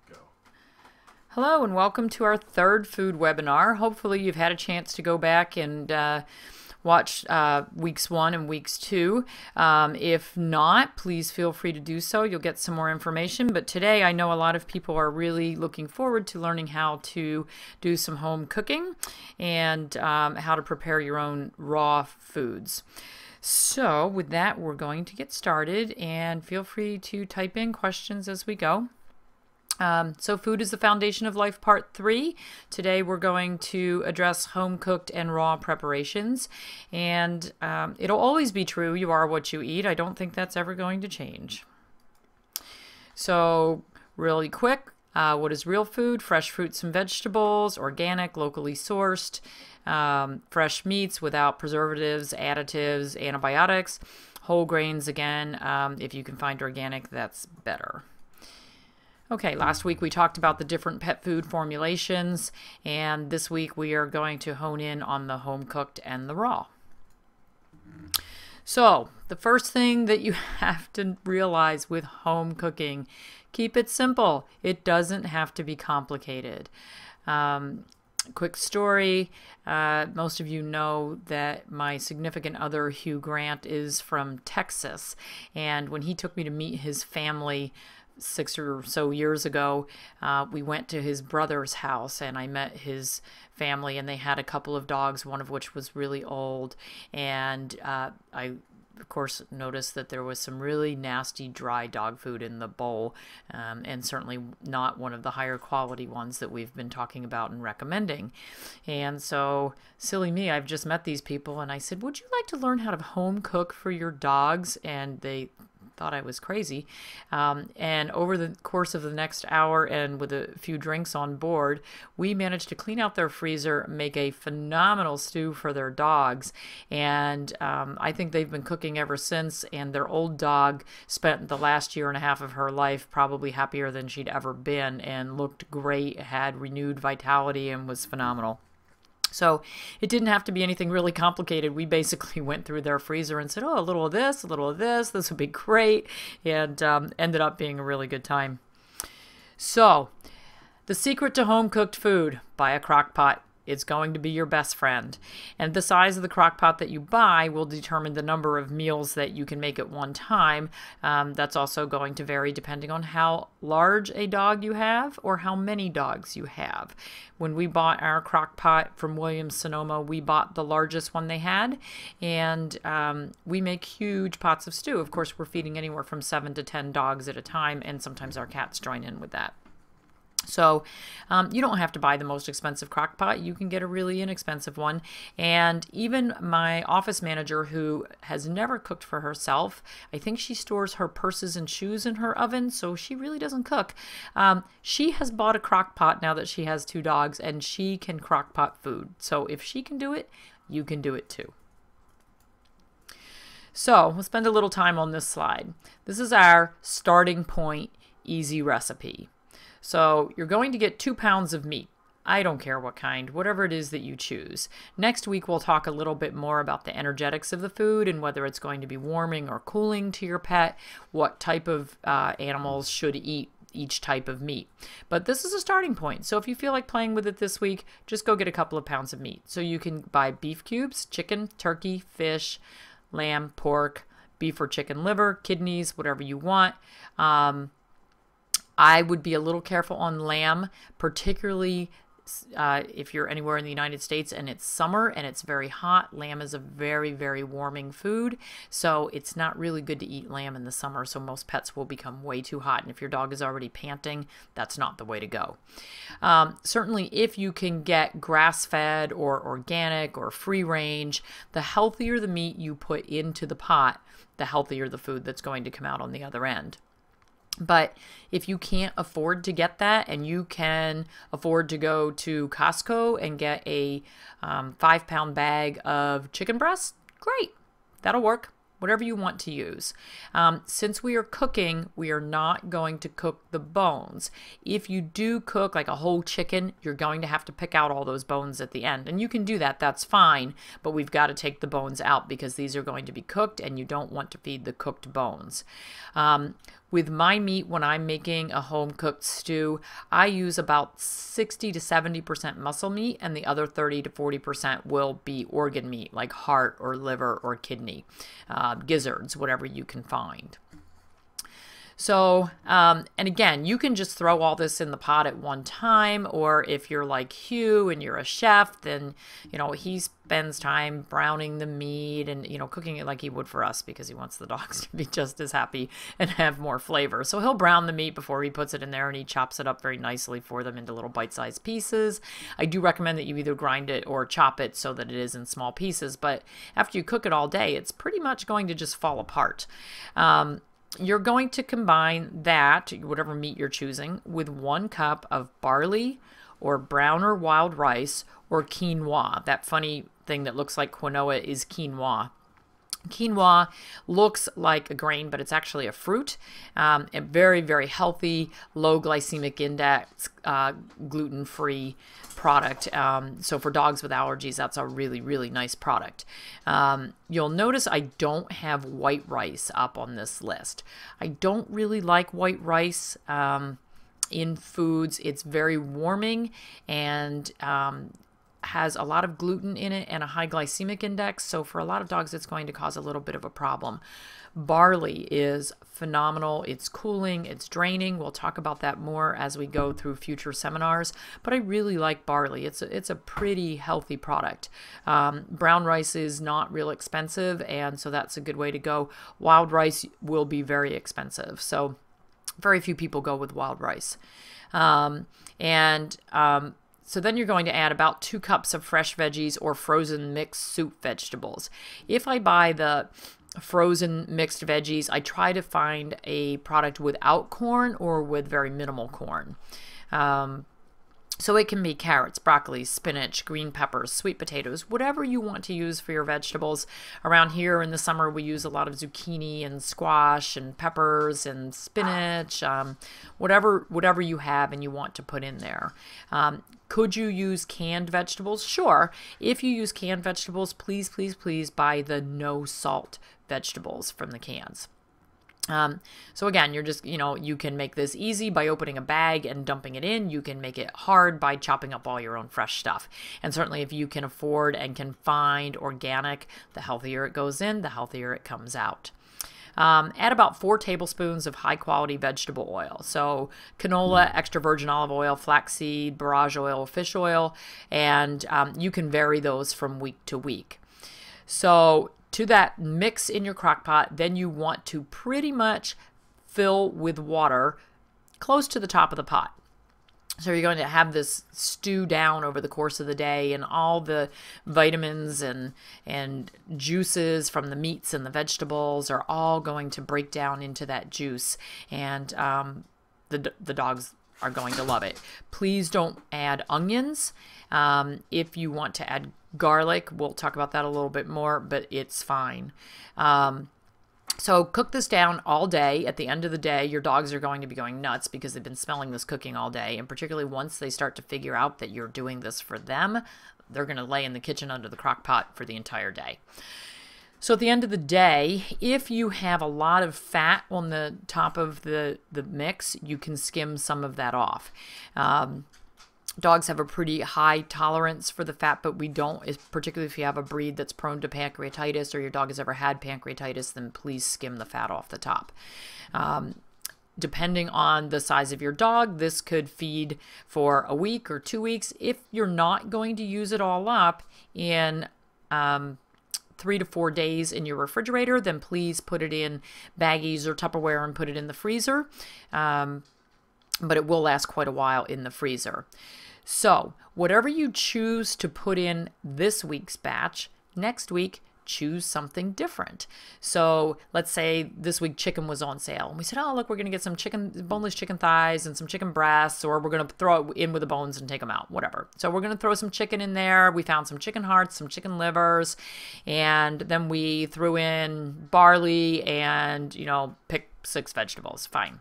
Go. Hello and welcome to our third food webinar. Hopefully you've had a chance to go back and watch weeks 1 and weeks 2. If not, please feel free to do so. You'll get some more information. But today I know a lot of people are really looking forward to learning how to do some home cooking and how to prepare your own raw foods. So with that, we're going to get started, and feel free to type in questions as we go. So food is the foundation of life, part 3. Today we're going to address home cooked and raw preparations, and it'll always be true, you are what you eat. I don't think that's ever going to change. So really quick, what is real food? Fresh fruits and vegetables, organic, locally sourced, fresh meats without preservatives, additives, antibiotics, whole grains again. If you can find organic, that's better. Okay, last week we talked about the different pet food formulations, and this week we are going to hone in on the home cooked and the raw. So, the first thing that you have to realize with home cooking, keep it simple. It doesn't have to be complicated. Quick story, most of you know that my significant other, Hugh Grant, is from Texas, and when he took me to meet his family 6 or so years ago, we went to his brother's house and I met his family, and they had a couple of dogs, one of which was really old, and I of course noticed that there was some really nasty dry dog food in the bowl, and certainly not one of the higher quality ones that we've been talking about and recommending. And so, silly me, I've just met these people and I said, would you like to learn how to home cook for your dogs? And they thought I was crazy. And over the course of the next hour, and with a few drinks on board, we managed to clean out their freezer, make a phenomenal stew for their dogs. And I think they've been cooking ever since, and their old dog spent the last year and a half of her life probably happier than she'd ever been, and looked great, had renewed vitality, and was phenomenal. So it didn't have to be anything really complicated. We basically went through their freezer and said, oh, a little of this, this would be great, and ended up being a really good time. So the secret to home cooked food: buy a crock pot. It's going to be your best friend. And the size of the crock pot that you buy will determine the number of meals that you can make at one time. That's also going to vary depending on how large a dog you have or how many dogs you have. When we bought our crock pot from Williams-Sonoma, we bought the largest one they had, and we make huge pots of stew. Of course, we're feeding anywhere from 7 to 10 dogs at a time, and sometimes our cats join in with that. So you don't have to buy the most expensive crock pot. You can get a really inexpensive one. And even my office manager, who has never cooked for herself, I think she stores her purses and shoes in her oven, so she really doesn't cook. She has bought a crock pot now that she has 2 dogs, and she can crock pot food. So if she can do it, you can do it too. So we'll spend a little time on this slide. This is our starting point easy recipe. So you're going to get 2 pounds of meat. I don't care what kind, whatever it is that you choose. Next week we'll talk a little bit more about the energetics of the food and whether it's going to be warming or cooling to your pet, what type of animals should eat each type of meat. But this is a starting point. So if you feel like playing with it this week, just go get a couple of pounds of meat. So you can buy beef cubes, chicken, turkey, fish, lamb, pork, beef or chicken liver, kidneys, whatever you want. I would be a little careful on lamb, particularly if you're anywhere in the United States and it's summer and it's very hot. Lamb is a very, very warming food, so it's not really good to eat lamb in the summer, so most pets will become way too hot. And if your dog is already panting, that's not the way to go. Certainly, if you can get grass-fed or organic or free-range, the healthier the meat you put into the pot, the healthier the food that's going to come out on the other end. But if you can't afford to get that, and you can afford to go to Costco and get a 5-pound bag of chicken breast, great, that'll work. Whatever you want to use. Since we are cooking, we are not going to cook the bones. If you do cook like a whole chicken, you're going to have to pick out all those bones at the end. And you can do that, that's fine, but we've got to take the bones out because these are going to be cooked and you don't want to feed the cooked bones. With my meat, when I'm making a home-cooked stew, I use about 60 to 70% muscle meat, and the other 30 to 40% will be organ meat, like heart or liver or kidney, gizzards, whatever you can find. So, and again, you can just throw all this in the pot at one time, or if you're like Hugh and you're a chef, then, you know, he spends time browning the meat and, you know, cooking it like he would for us because he wants the dogs to be just as happy and have more flavor. So he'll brown the meat before he puts it in there, and he chops it up very nicely for them into little bite-sized pieces. I do recommend that you either grind it or chop it so that it is in small pieces, but after you cook it all day, it's pretty much going to just fall apart. You're going to combine that, whatever meat you're choosing, with 1 cup of barley or brown or wild rice or quinoa. That funny thing that looks like quinoa is quinoa. Quinoa looks like a grain, but it's actually a fruit. A very, very healthy, low glycemic index, gluten-free product. So for dogs with allergies, that's a really, really nice product. You'll notice I don't have white rice up on this list. I don't really like white rice in foods. It's very warming and has a lot of gluten in it and a high glycemic index. So for a lot of dogs, it's going to cause a little bit of a problem. Barley is phenomenal. It's cooling, it's draining. We'll talk about that more as we go through future seminars, but I really like barley. It's a pretty healthy product. Brown rice is not real expensive, and so that's a good way to go. Wild rice will be very expensive, so very few people go with wild rice. So then you're going to add about 2 cups of fresh veggies or frozen mixed soup vegetables. If I buy the frozen mixed veggies, I try to find a product without corn or with very minimal corn. So it can be carrots, broccoli, spinach, green peppers, sweet potatoes, whatever you want to use for your vegetables. Around here in the summer, we use a lot of zucchini and squash and peppers and spinach, whatever you have and you want to put in there. Could you use canned vegetables? Sure. If you use canned vegetables, please, please, please buy the no salt vegetables from the cans. So again, you're just, you can make this easy by opening a bag and dumping it in. You can make it hard by chopping up all your own fresh stuff. And certainly if you can afford and can find organic, the healthier it goes in, the healthier it comes out. Add about 4 tablespoons of high quality vegetable oil. So canola, extra virgin olive oil, flaxseed, borage oil, fish oil, and you can vary those from week to week. So to that mix in your crock pot, then you want to pretty much fill with water close to the top of the pot. So you're going to have this stew down over the course of the day, and all the vitamins and juices from the meats and the vegetables are all going to break down into that juice, and the dogs are going to love it. Please don't add onions. If you want to add garlic, we'll talk about that a little bit more, but it's fine. So cook this down all day. At the end of the day, your dogs are going to be going nuts because they've been smelling this cooking all day. And particularly once they start to figure out that you're doing this for them, they're going to lay in the kitchen under the crock pot for the entire day. So at the end of the day, if you have a lot of fat on the top of the mix, you can skim some of that off. Dogs have a pretty high tolerance for the fat, but we don't, particularly if you have a breed that's prone to pancreatitis or your dog has ever had pancreatitis, then please skim the fat off the top. Depending on the size of your dog, this could feed for a week or 2 weeks. If you're not going to use it all up in 3 to 4 days in your refrigerator, then please put it in baggies or Tupperware and put it in the freezer. But it will last quite a while in the freezer. So whatever you choose to put in this week's batch, next week, choose something different. So let's say this week chicken was on sale, and we said, oh, look, we're going to get some boneless chicken thighs and some chicken breasts, or we're going to throw it in with the bones and take them out, whatever. So we're going to throw some chicken in there. We found some chicken hearts, some chicken livers, and then we threw in barley and, pick 6 vegetables. Fine.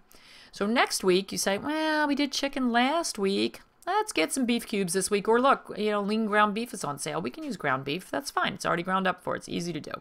So next week you say, well, we did chicken last week. let's get some beef cubes this week. Or look, lean ground beef is on sale. We can use ground beef. That's fine. It's already ground up for it. It's easy to do.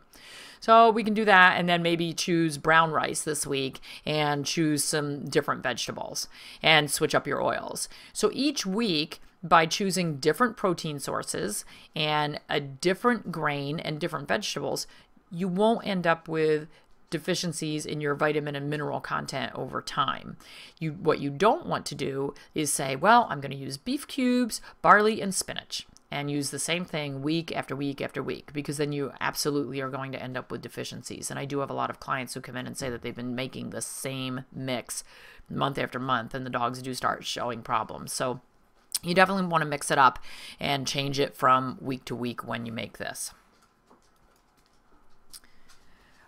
So we can do that, and then maybe choose brown rice this week and choose some different vegetables and switch up your oils. So each week, by choosing different protein sources and a different grain and different vegetables, you won't end up with deficiencies in your vitamin and mineral content over time. What you don't want to do is say, well, I'm going to use beef cubes, barley, and spinach, and use the same thing week after week after week, because then you absolutely are going to end up with deficiencies. And I do have a lot of clients who come in and say that they've been making the same mix month after month, and the dogs do start showing problems. So you definitely want to mix it up and change it from week to week when you make this.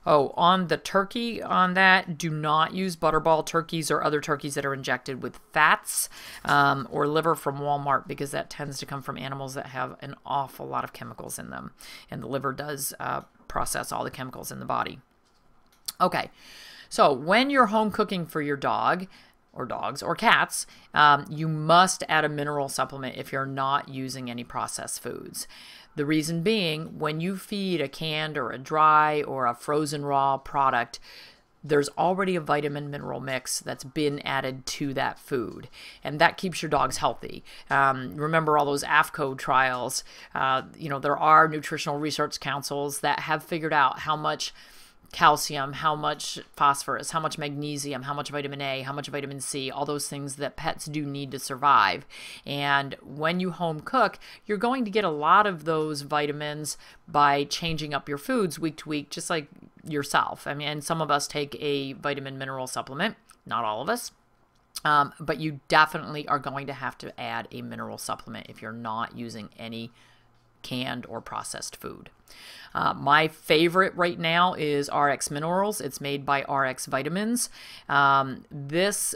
Oh, on the turkey, on that, do not use butterball turkeys or other turkeys that are injected with fats or liver from Walmart, because that tends to come from animals that have an awful lot of chemicals in them. And the liver does process all the chemicals in the body. Okay, so when you're home cooking for your dog, or dogs or cats, you must add a mineral supplement if you're not using any processed foods. The reason being, when you feed a canned or a dry or a frozen raw product, there's already a vitamin mineral mix that's been added to that food, and that keeps your dogs healthy. Remember all those AFCO trials. There are nutritional research councils that have figured out how much calcium, how much phosphorus, how much magnesium, how much vitamin A, how much vitamin C, all those things that pets do need to survive. And when you home cook, you're going to get a lot of those vitamins by changing up your foods week to week, just like yourself. I mean, and some of us take a vitamin mineral supplement, not all of us. But you definitely are going to have to add a mineral supplement if you're not using any canned or processed food. My favorite right now is RX Minerals. It's made by RX Vitamins. This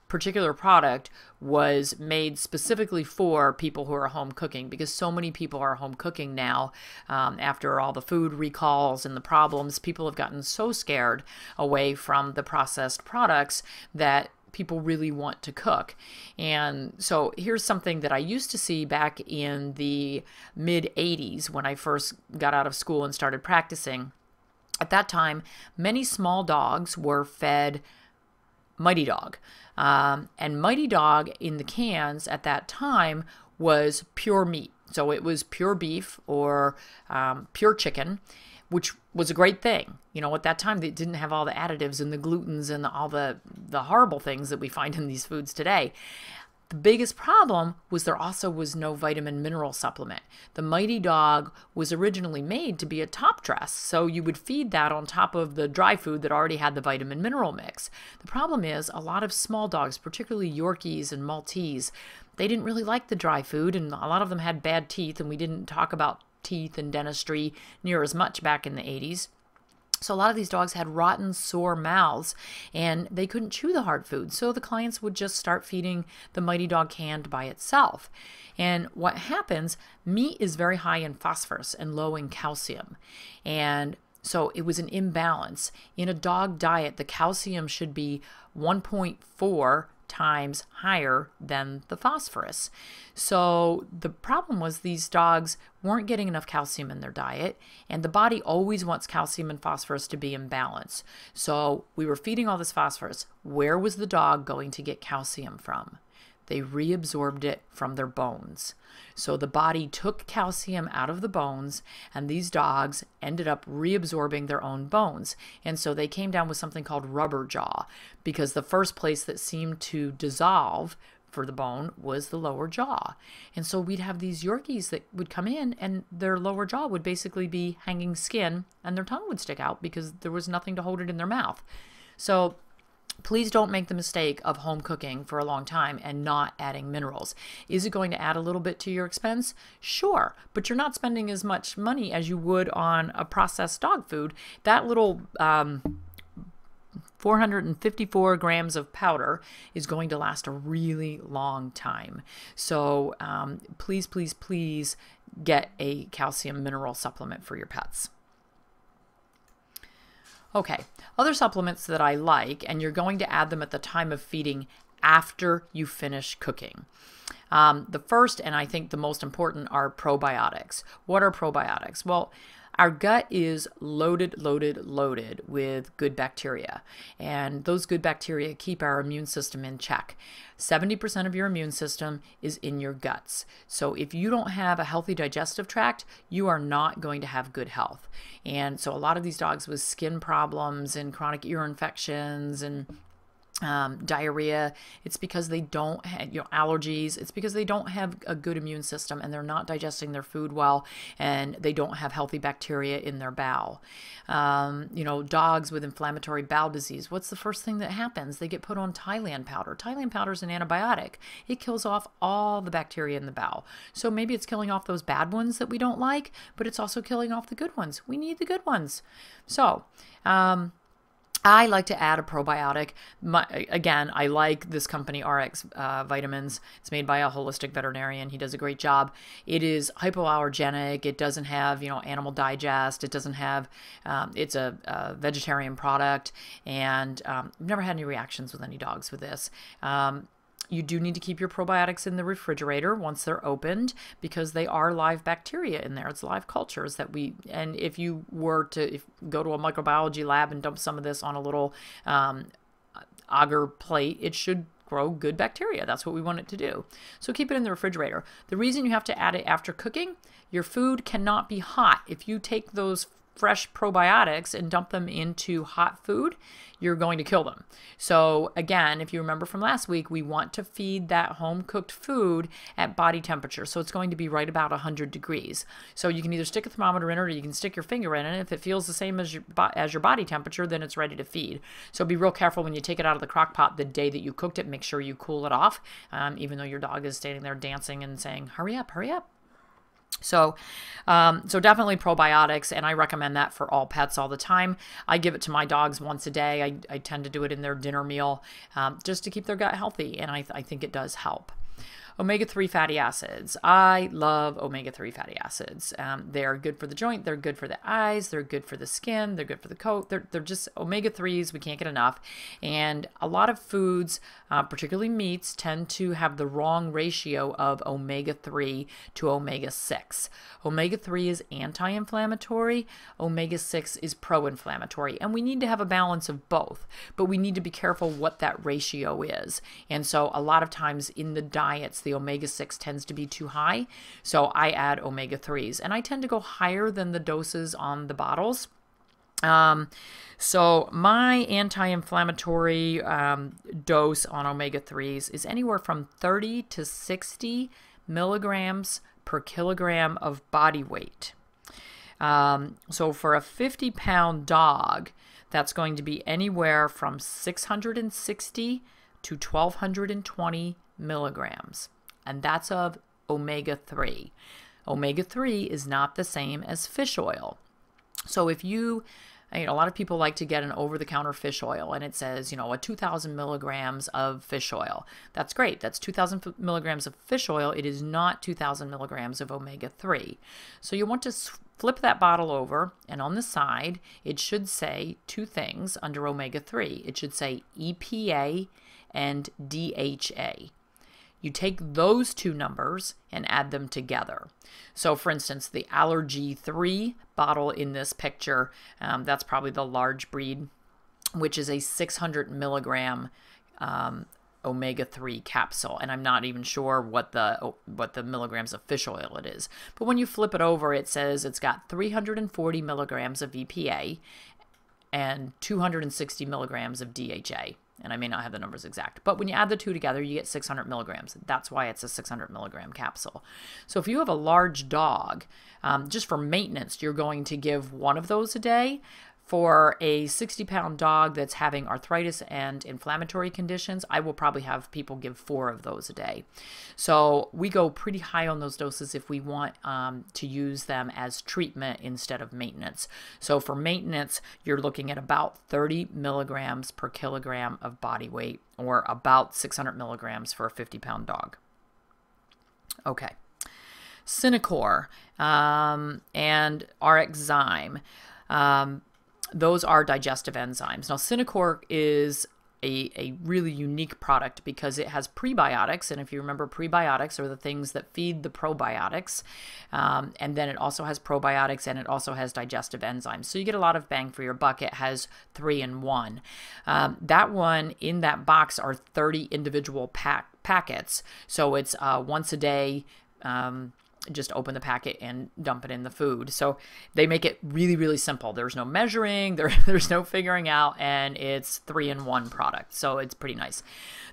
particular product was made specifically for people who are home cooking, because so many people are home cooking now. After all the food recalls and the problems, people have gotten so scared away from the processed products that people really want to cook. And so here's something that I used to see back in the mid 80s when I first got out of school and started practicing. At that time, many small dogs were fed Mighty Dog. And Mighty Dog in the cans at that time was pure meat. So it was pure beef or pure chicken, which was a great thing. At that time, they didn't have all the additives and the glutens and all the horrible things that we find in these foods today. The biggest problem was there also was no vitamin mineral supplement. The Mighty Dog was originally made to be a top dress, so you would feed that on top of the dry food that already had the vitamin mineral mix. The problem is a lot of small dogs, particularly Yorkies and Maltese, they didn't really like the dry food, and a lot of them had bad teeth, and we didn't talk about teeth and dentistry near as much back in the 80s. So a lot of these dogs had rotten, sore mouths, and they couldn't chew the hard food. So the clients would just start feeding the Mighty Dog canned by itself. And what happens, meat is very high in phosphorus and low in calcium. And so it was an imbalance. In a dog diet, the calcium should be 1.4 times higher than the phosphorus. So the problem was these dogs weren't getting enough calcium in their diet, and the body always wants calcium and phosphorus to be in balance. So we were feeding all this phosphorus. Where was the dog going to get calcium from? They reabsorbed it from their bones. So the body took calcium out of the bones, and these dogs ended up reabsorbing their own bones. And so they came down with something called rubber jaw, because the first place that seemed to dissolve for the bone was the lower jaw. And so we'd have these Yorkies that would come in, and their lower jaw would basically be hanging skin, and their tongue would stick out because there was nothing to hold it in their mouth. So please don't make the mistake of home cooking for a long time and not adding minerals. Is it going to add a little bit to your expense? Sure, but you're not spending as much money as you would on a processed dog food. That little 454 grams of powder is going to last a really long time. So please, please, please get a calcium mineral supplement for your pets. Okay, other supplements that I like, and you're going to add them at the time of feeding after you finish cooking. The first, and I think the most important, are probiotics. What are probiotics? Well, our gut is loaded with good bacteria, and those good bacteria keep our immune system in check. 70% of your immune system is in your guts. So if you don't have a healthy digestive tract, you are not going to have good health. And so a lot of these dogs with skin problems and chronic ear infections and diarrhea, it's because they don't have, allergies. It's because they don't have a good immune system, and they're not digesting their food well, and they don't have healthy bacteria in their bowel. Dogs with inflammatory bowel disease, what's the first thing that happens? They get put on Thailand powder. Thailand powder is an antibiotic. It kills off all the bacteria in the bowel. So maybe it's killing off those bad ones that we don't like, but it's also killing off the good ones. We need the good ones. So, I like to add a probiotic. Again, I like this company, RX Vitamins. It's made by a holistic veterinarian. He does a great job. It is hypoallergenic. It doesn't have, animal digest. It doesn't have, it's a vegetarian product. And I've never had any reactions with any dogs with this. You do need to keep your probiotics in the refrigerator once they're opened, because they are live bacteria in there. It's live cultures and if you were to go to a microbiology lab and dump some of this on a little agar plate, it should grow good bacteria. That's what we want it to do. So keep it in the refrigerator. The reason you have to add it after cooking, your food cannot be hot. If you take those fresh probiotics and dump them into hot food, you're going to kill them. So again, if you remember from last week, we want to feed that home cooked food at body temperature. So it's going to be right about 100 degrees. So you can either stick a thermometer in it, or you can stick your finger in it. If it feels the same as your body temperature, then it's ready to feed. So be real careful when you take it out of the crock pot the day that you cooked it. Make sure you cool it off, even though your dog is standing there dancing and saying, hurry up, hurry up. So definitely probiotics, and I recommend that for all pets all the time. I give it to my dogs once a day. I tend to do it in their dinner meal, just to keep their gut healthy, and I think it does help. Omega-3 fatty acids. I love omega-3 fatty acids. They're good for the joint. They're good for the eyes. They're good for the skin. They're good for the coat. They're just omega-3s. We can't get enough. And a lot of foods, particularly meats, tend to have the wrong ratio of omega-3 to omega-6. Omega-3 is anti-inflammatory. Omega-6 is pro-inflammatory. And we need to have a balance of both. But we need to be careful what that ratio is. And so a lot of times in the diets, the omega-6 tends to be too high, so I add omega-3s, and I tend to go higher than the doses on the bottles. So my anti-inflammatory dose on omega-3s is anywhere from 30 to 60 milligrams per kilogram of body weight. So for a 50-pound dog, that's going to be anywhere from 660 to 1220 milligrams, and that's of omega-3. Omega-3 is not the same as fish oil. So if a lot of people like to get an over-the-counter fish oil, and it says, a 2,000 milligrams of fish oil. That's great. That's 2,000 milligrams of fish oil. It is not 2,000 milligrams of omega-3. So you want to flip that bottle over, and on the side, it should say two things under omega-3. It should say EPA and DHA. You take those two numbers and add them together. So for instance, the Allergy-3 bottle in this picture, that's probably the large breed, which is a 600 milligram omega-3 capsule. And I'm not even sure what the milligrams of fish oil it is. But when you flip it over, it says it's got 340 milligrams of EPA and 260 milligrams of DHA. And I may not have the numbers exact, but when you add the two together, you get 600 milligrams. That's why it's a 600 milligram capsule. So if you have a large dog, just for maintenance, you're going to give one of those a day. For a 60-pound dog that's having arthritis and inflammatory conditions, I will probably have people give 4 of those a day. So we go pretty high on those doses if we want to use them as treatment instead of maintenance. So for maintenance, you're looking at about 30 milligrams per kilogram of body weight, or about 600 milligrams for a 50-pound dog. Okay. Synacor and RX-Zyme. Those are digestive enzymes. Now, Synacor is a really unique product because it has prebiotics. And if you remember, prebiotics are the things that feed the probiotics. And then it also has probiotics, and it also has digestive enzymes. So you get a lot of bang for your buck. It has 3 in 1. That one in that box are 30 individual packets. So it's once a day. Just open the packet and dump it in the food. So they make it really, really simple. There's no measuring, there's no figuring out, and it's 3 in 1 product. So it's pretty nice.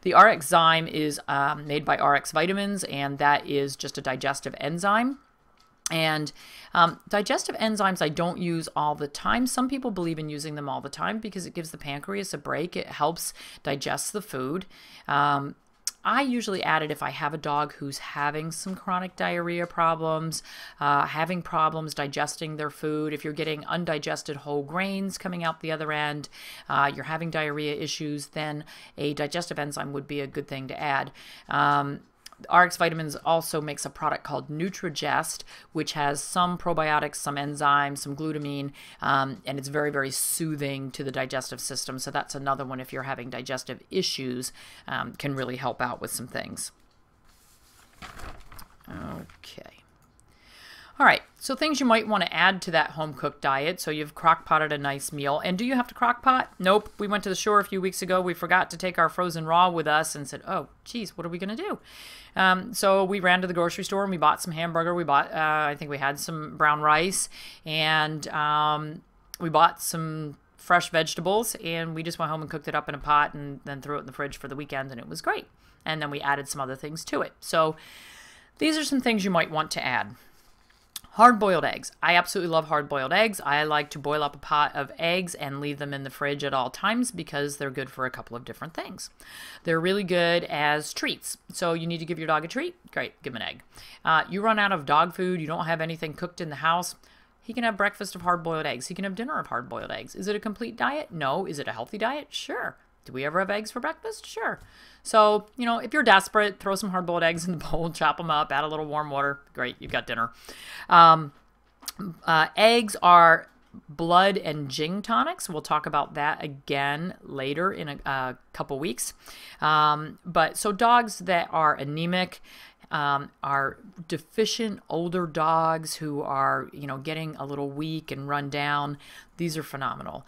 The RX Zyme is made by RX Vitamins, and that is just a digestive enzyme. And digestive enzymes I don't use all the time. Some people believe in using them all the time because it gives the pancreas a break. It helps digest the food. I usually add it if I have a dog who's having some chronic diarrhea problems, having problems digesting their food. If you're getting undigested whole grains coming out the other end, you're having diarrhea issues, then a digestive enzyme would be a good thing to add. RX Vitamins also makes a product called Nutrigest, which has some probiotics, some enzymes, some glutamine, and it's very, very soothing to the digestive system. So that's another one if you're having digestive issues, can really help out with some things. Okay. All right, so things you might want to add to that home-cooked diet. So you've crock-potted a nice meal. And do you have to crock-pot? Nope. We went to the shore a few weeks ago. We forgot to take our frozen raw with us and said, oh, geez, what are we going to do? So we ran to the grocery store and we bought some hamburger. We bought, I think we had some brown rice, and we bought some fresh vegetables, and we just went home and cooked it up in a pot and then threw it in the fridge for the weekend, and it was great. And then we added some other things to it. So these are some things you might want to add. Hard-boiled eggs. I absolutely love hard-boiled eggs. I like to boil up a pot of eggs and leave them in the fridge at all times because they're good for a couple of different things. They're really good as treats. So you need to give your dog a treat? Great, give him an egg. You run out of dog food, you don't have anything cooked in the house, he can have breakfast of hard-boiled eggs. He can have dinner of hard-boiled eggs. Is it a complete diet? No. Is it a healthy diet? Sure. Do we ever have eggs for breakfast? Sure. So, you know, if you're desperate, throw some hard-boiled eggs in the bowl, chop them up, add a little warm water. Great, you've got dinner. Eggs are blood and Jing tonics. We'll talk about that again later in a couple weeks. But so dogs that are anemic, are deficient older dogs who are, you know, getting a little weak and run down, these are phenomenal.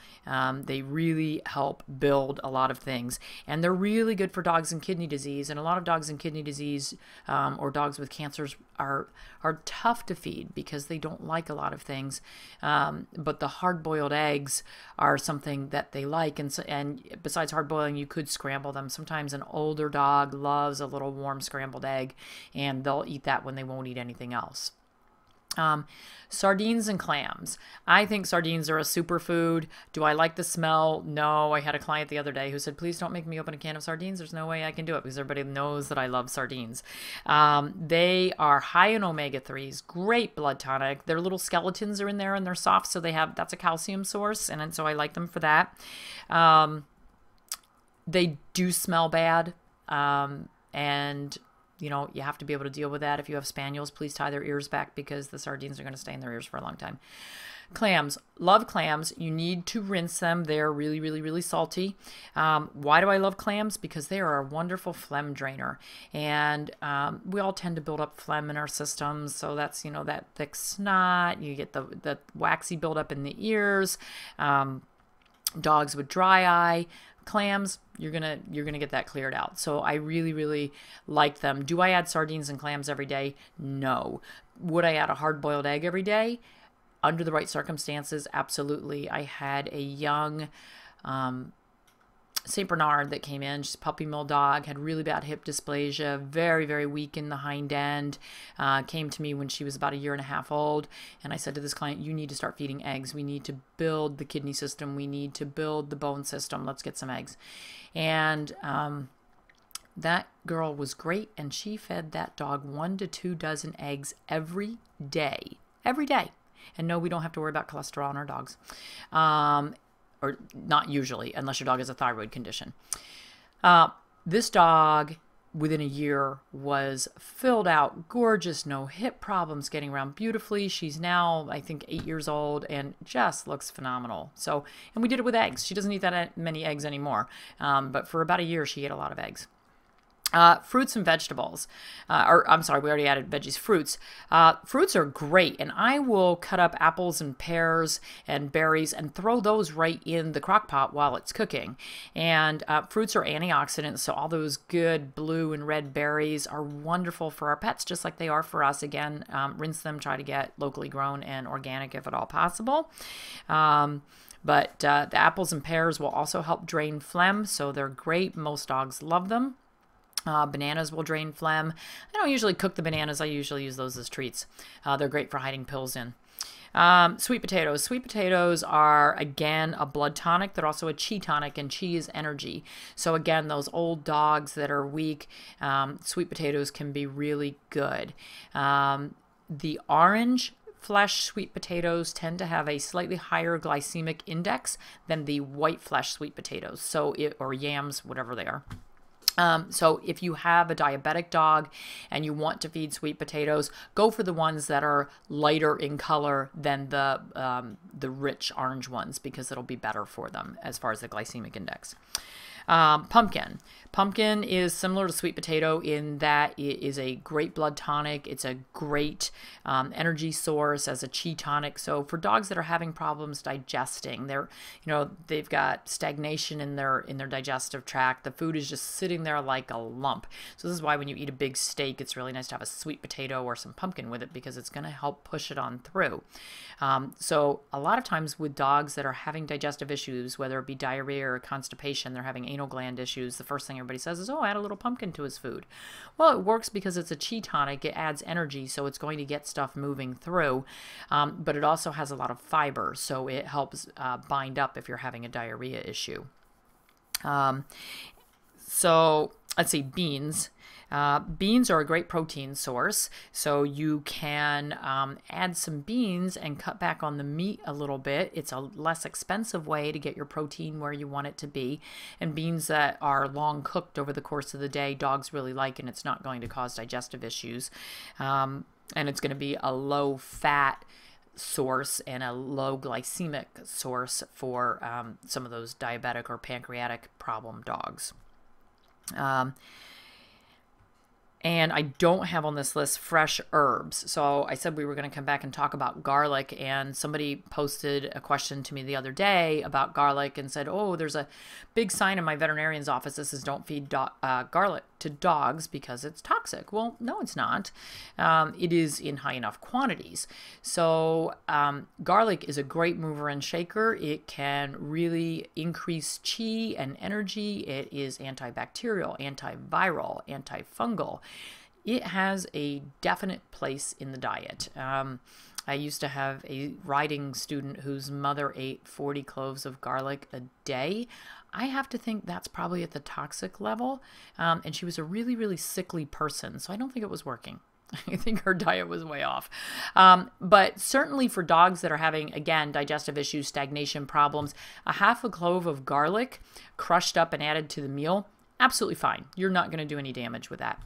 They really help build a lot of things, and they're really good for dogs and kidney disease. And a lot of dogs and kidney disease, or dogs with cancers, are tough to feed because they don't like a lot of things. But the hard-boiled eggs are something that they like, and besides hard boiling, you could scramble them. Sometimes an older dog loves a little warm scrambled egg, and they'll eat that when they won't eat anything else. Sardines and clams. I think sardines are a superfood. Do I like the smell? No. I had a client the other day who said, please don't make me open a can of sardines. There's no way I can do it because everybody knows that I love sardines. They are high in omega-3s, great blood tonic. Their little skeletons are in there and they're soft, so that's a calcium source, and so I like them for that. They do smell bad, and you know, you have to be able to deal with that. If you have spaniels, please tie their ears back because the sardines are going to stay in their ears for a long time. Clams. Love clams. You need to rinse them. They're really, really, really salty. Why do I love clams? Because they are a wonderful phlegm drainer. And we all tend to build up phlegm in our systems. So that's, you know, that thick snot. You get the waxy buildup in the ears. Dogs with dry eye. Clams, you're gonna get that cleared out. So I really, really like them. Do I add sardines and clams every day? No. Would I add a hard-boiled egg every day? Under the right circumstances, absolutely. I had a young St. Bernard that came in, just puppy mill dog, had really bad hip dysplasia, very, very weak in the hind end, came to me when she was about 1.5 years old, and I said to this client, you need to start feeding eggs. We need to build the kidney system. We need to build the bone system. Let's get some eggs. And that girl was great, and she fed that dog 1 to 2 dozen eggs every day. Every day. And no, we don't have to worry about cholesterol in our dogs. Or not usually, unless your dog has a thyroid condition. This dog within a year was filled out, gorgeous, no hip problems, getting around beautifully. She's now, I think, 8 years old and just looks phenomenal. So, and we did it with eggs. She doesn't eat that many eggs anymore. But for about a year, she ate a lot of eggs. Fruits and vegetables, or I'm sorry, we already added veggies, fruits. Fruits are great, and I will cut up apples and pears and berries and throw those right in the crock pot while it's cooking. And fruits are antioxidants, so all those good blue and red berries are wonderful for our pets, just like they are for us. Again, rinse them, try to get locally grown and organic if at all possible. But the apples and pears will also help drain phlegm, so they're great. Most dogs love them. Bananas will drain phlegm. I don't usually cook the bananas. I usually use those as treats. They're great for hiding pills in. Sweet potatoes. Sweet potatoes are, again, a blood tonic. They're also a chi tonic, and chi is energy. So again, those old dogs that are weak, sweet potatoes can be really good. The orange flesh sweet potatoes tend to have a slightly higher glycemic index than the white flesh sweet potatoes, or yams, whatever they are. So if you have a diabetic dog and you want to feed sweet potatoes, go for the ones that are lighter in color than the rich orange ones, because it'll be better for them as far as the glycemic index. Pumpkin. Pumpkin is similar to sweet potato in that it is a great blood tonic. It's a great energy source as a chi tonic. So for dogs that are having problems digesting, they've got stagnation in their digestive tract. The food is just sitting there like a lump. So this is why when you eat a big steak, it's really nice to have a sweet potato or some pumpkin with it, because it's going to help push it on through. So a lot of times with dogs that are having digestive issues, whether it be diarrhea or constipation, they're having anal gland issues, the first thing everybody says is, oh, add a little pumpkin to his food. Well, it works because it's a chi tonic. It adds energy, so it's going to get stuff moving through, but it also has a lot of fiber, so it helps bind up if you're having a diarrhea issue. So let's see, beans. Beans are a great protein source, so you can add some beans and cut back on the meat a little bit. It's a less expensive way to get your protein where you want it to be. And beans that are long cooked over the course of the day, dogs really like, and it's not going to cause digestive issues. And it's going to be a low fat source and a low glycemic source for some of those diabetic or pancreatic problem dogs. And I don't have on this list fresh herbs. So I said we were going to come back and talk about garlic, and somebody posted a question to me the other day about garlic and said, oh, there's a big sign in my veterinarian's office that says don't feed garlic to dogs because it's toxic. Well, no, it's not. It is in high enough quantities. So garlic is a great mover and shaker. It can really increase chi and energy. It is antibacterial, antiviral, antifungal. It has a definite place in the diet. I used to have a riding student whose mother ate 40 cloves of garlic a day. I have to think that's probably at the toxic level. And she was a really, really sickly person, so I don't think it was working. I think her diet was way off. But certainly for dogs that are having, again, digestive issues, stagnation problems, a half a clove of garlic crushed up and added to the meal, absolutely fine. You're not going to do any damage with that.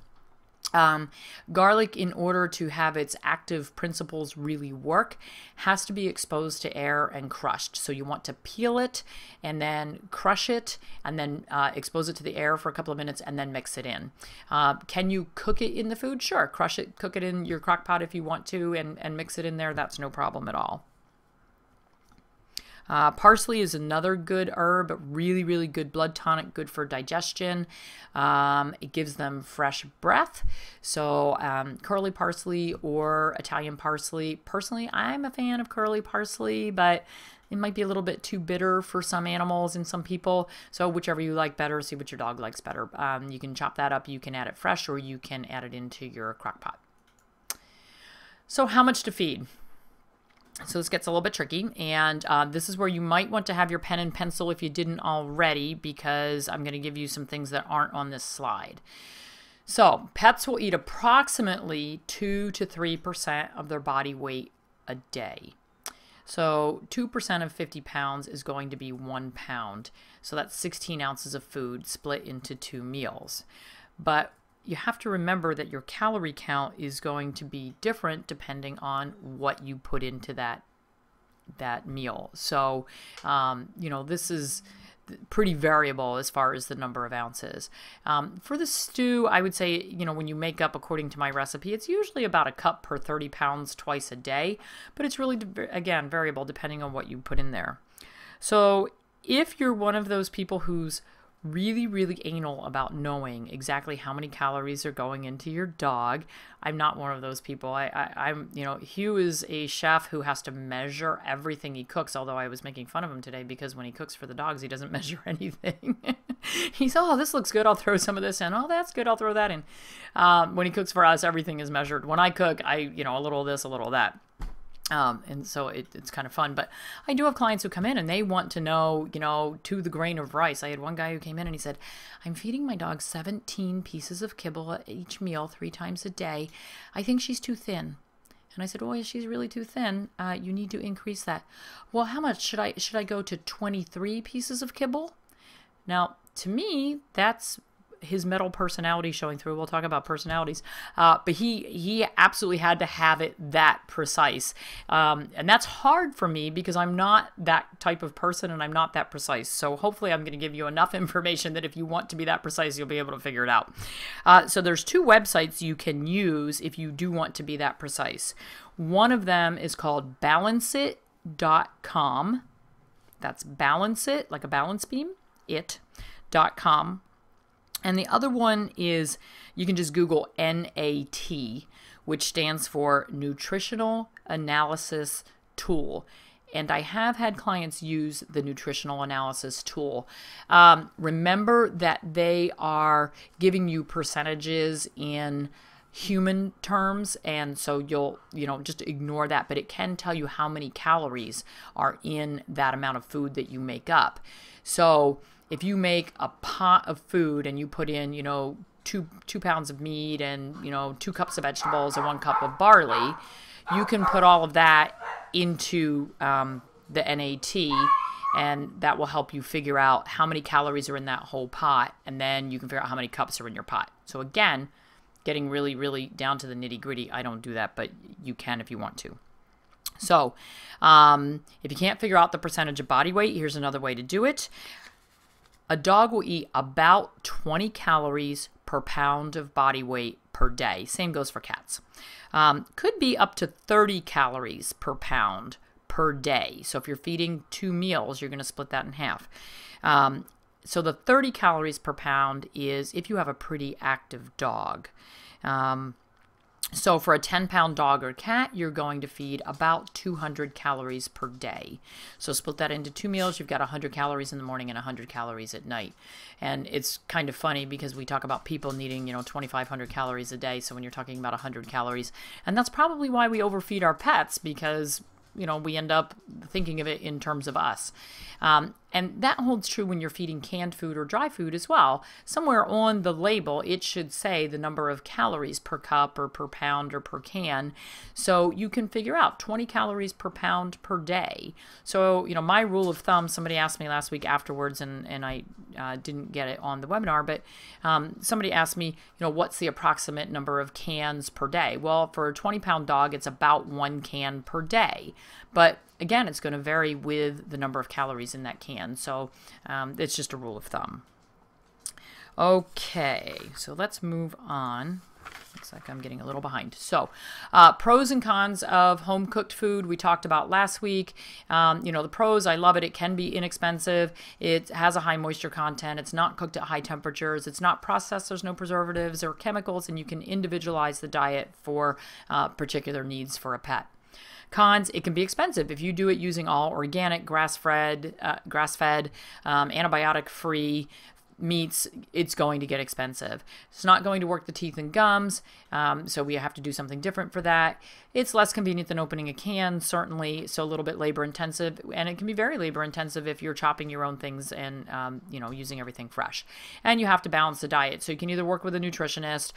Garlic, in order to have its active principles really work, has to be exposed to air and crushed. So you want to peel it and then crush it and then expose it to the air for a couple of minutes and then mix it in. Can you cook it in the food? Sure. Crush it, cook it in your crock pot if you want to, and mix it in there. That's no problem at all. Parsley is another good herb, really, really good blood tonic, good for digestion. It gives them fresh breath. So curly parsley or Italian parsley. Personally, I'm a fan of curly parsley, but it might be a little bit too bitter for some animals and some people. So whichever you like better, see what your dog likes better. You can chop that up, you can add it fresh, or you can add it into your crock pot. So how much to feed? So this gets a little bit tricky, and this is where you might want to have your pen and pencil if you didn't already, because I'm going to give you some things that aren't on this slide. So pets will eat approximately 2 to 3% of their body weight a day. So 2% of 50 pounds is going to be 1 pound. So that's 16 ounces of food split into 2 meals. But you have to remember that your calorie count is going to be different depending on what you put into that meal. So, this is pretty variable as far as the number of ounces. For the stew, I would say, when you make up according to my recipe, it's usually about a cup per 30 pounds twice a day, but it's really, again, variable depending on what you put in there. So if you're one of those people who's really, really anal about knowing exactly how many calories are going into your dog, I'm not one of those people. I'm Hugh is a chef who has to measure everything he cooks, although I was making fun of him today because when he cooks for the dogs, he doesn't measure anything. He's, oh, this looks good, I'll throw some of this in. Oh, that's good, I'll throw that in. When he cooks for us, everything is measured. When I cook, a little of this, a little of that. And so it's kind of fun, but I do have clients who come in and they want to know, to the grain of rice. I had one guy who came in and he said, I'm feeding my dog 17 pieces of kibble at each meal 3 times a day. I think she's too thin. And I said, oh, yeah, she's really too thin. You need to increase that. Well, how much should I go to 23 pieces of kibble? Now, to me, that's his metal personality showing through. We'll talk about personalities, but he absolutely had to have it that precise, and that's hard for me because I'm not that type of person and I'm not that precise. So hopefully I'm going to give you enough information that if you want to be that precise, you'll be able to figure it out. So there's 2 websites you can use if you do want to be that precise. One of them is called balanceit.com. That's balance it, like a balance beam, it.com. And the other one is, you can just Google NAT, which stands for Nutritional Analysis Tool. And I have had clients use the Nutritional Analysis Tool. Remember that they are giving you percentages in human terms, and so you'll just ignore that, but it can tell you how many calories are in that amount of food that you make up. So if you make a pot of food and you put in, 2 pounds of meat and, 2 cups of vegetables and 1 cup of barley, you can put all of that into the NAT, and that will help you figure out how many calories are in that whole pot, and then you can figure out how many cups are in your pot. So again, getting really, really down to the nitty-gritty, I don't do that, but you can if you want to. So if you can't figure out the percentage of body weight, here's another way to do it. A dog will eat about 20 calories per pound of body weight per day. Same goes for cats. Could be up to 30 calories per pound per day. So if you're feeding 2 meals, you're going to split that in half. So the 30 calories per pound is if you have a pretty active dog. So for a 10-pound dog or cat, you're going to feed about 200 calories per day. So split that into 2 meals. You've got 100 calories in the morning and 100 calories at night. And it's kind of funny because we talk about people needing, 2,500 calories a day. So when you're talking about 100 calories, and that's probably why we overfeed our pets, because we end up thinking of it in terms of us. And that holds true when you're feeding canned food or dry food as well. Somewhere on the label, it should say the number of calories per cup or per pound or per can. So you can figure out 20 calories per pound per day. So, my rule of thumb, somebody asked me last week afterwards, and I didn't get it on the webinar, but somebody asked me, what's the approximate number of cans per day? Well, for a 20-pound dog, it's about 1 can per day. But again, it's going to vary with the number of calories in that can. So it's just a rule of thumb. Okay, so let's move on. Looks like I'm getting a little behind. So pros and cons of home-cooked food we talked about last week. The pros, I love it. It can be inexpensive. It has a high moisture content. It's not cooked at high temperatures. It's not processed. There's no preservatives or chemicals, and you can individualize the diet for particular needs for a pet. Cons, it can be expensive. If you do it using all organic, grass-fed, antibiotic-free meats, it's going to get expensive. It's not going to work the teeth and gums, so we have to do something different for that. It's less convenient than opening a can, certainly, so a little bit labor intensive, and it can be very labor intensive if you're chopping your own things and using everything fresh. And you have to balance the diet, so you can either work with a nutritionist,